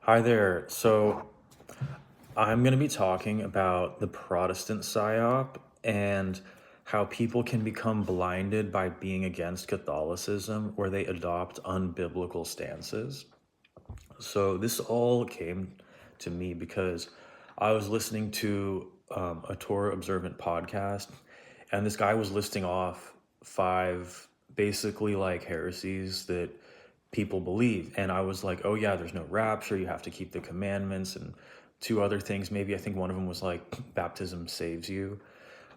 Hi there. So I'm going to be talking about the Protestant psyop and how people can become blinded by being against Catholicism, where they adopt unbiblical stances. So this all came to me because I was listening to a Torah Observant podcast, and this guy was listing off five basically like heresies that people believe. And I was like, oh yeah, there's no rapture, you have to keep the commandments, and two other things. Maybe I think one of them was like baptism saves you.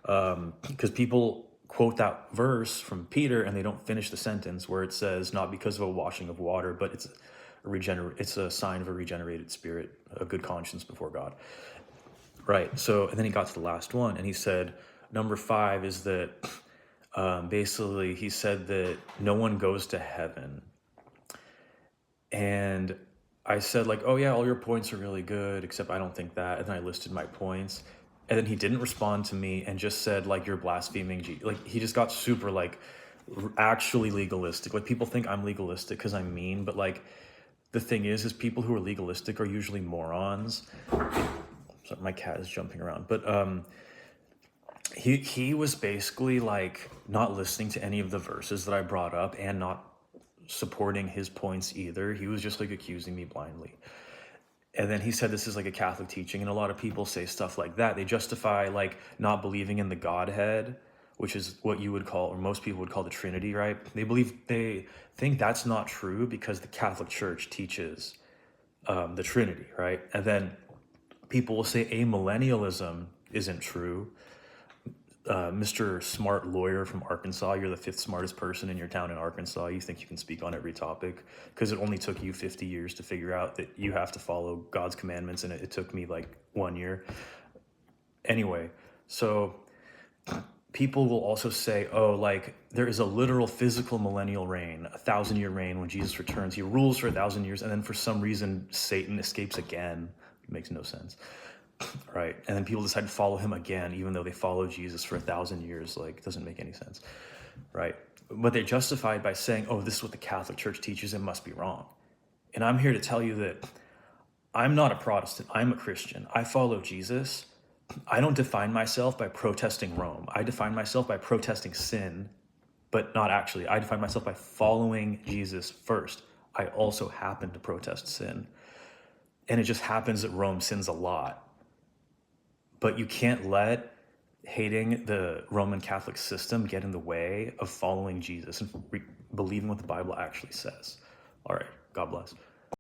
Because people quote that verse from Peter and they don't finish the sentence where it says, not because of a washing of water, but it's a sign of a regenerated spirit, a good conscience before God. Right. So, and then he got to the last one and he said, number five is that basically he said that no one goes to heaven. And I said, like, oh yeah, all your points are really good, except I don't think that. And then I listed my points. And then he didn't respond to me and just said, like, you're blaspheming. Like, he just got super, like, actually legalistic. Like, people think I'm legalistic because I'm mean, but, like, the thing is people who are legalistic are usually morons. Sorry, my cat is jumping around. But he was basically, like, not listening to any of the verses that I brought up and not supporting his points either. He was just, like, accusing me blindly. And then he said this is like a Catholic teaching, and a lot of people say stuff like that. They justify like not believing in the Godhead, which is what you would call, or most people would call the Trinity, right? They think that's not true because the Catholic Church teaches the Trinity, right? And then people will say amillennialism isn't true. Mr. Smart Lawyer from Arkansas, you're the fifth smartest person in your town in Arkansas. You think you can speak on every topic because it only took you 50 years to figure out that you have to follow God's commandments, and it took me like 1 year. Anyway, so people will also say, oh, like there is a literal physical millennial reign, 1,000-year reign when Jesus returns. He rules for 1,000 years, and then for some reason, Satan escapes again. It makes no sense. Right. And then people decide to follow him again, even though they followed Jesus for 1,000 years. Like, it doesn't make any sense. Right. But they justify it by saying, oh, this is what the Catholic Church teaches. It must be wrong. And I'm here to tell you that I'm not a Protestant. I'm a Christian. I follow Jesus. I don't define myself by protesting Rome. I define myself by protesting sin, but not actually. I define myself by following Jesus first. I also happen to protest sin. And it just happens that Rome sins a lot. But you can't let hating the Roman Catholic system get in the way of following Jesus and believing what the Bible actually says. All right. God bless.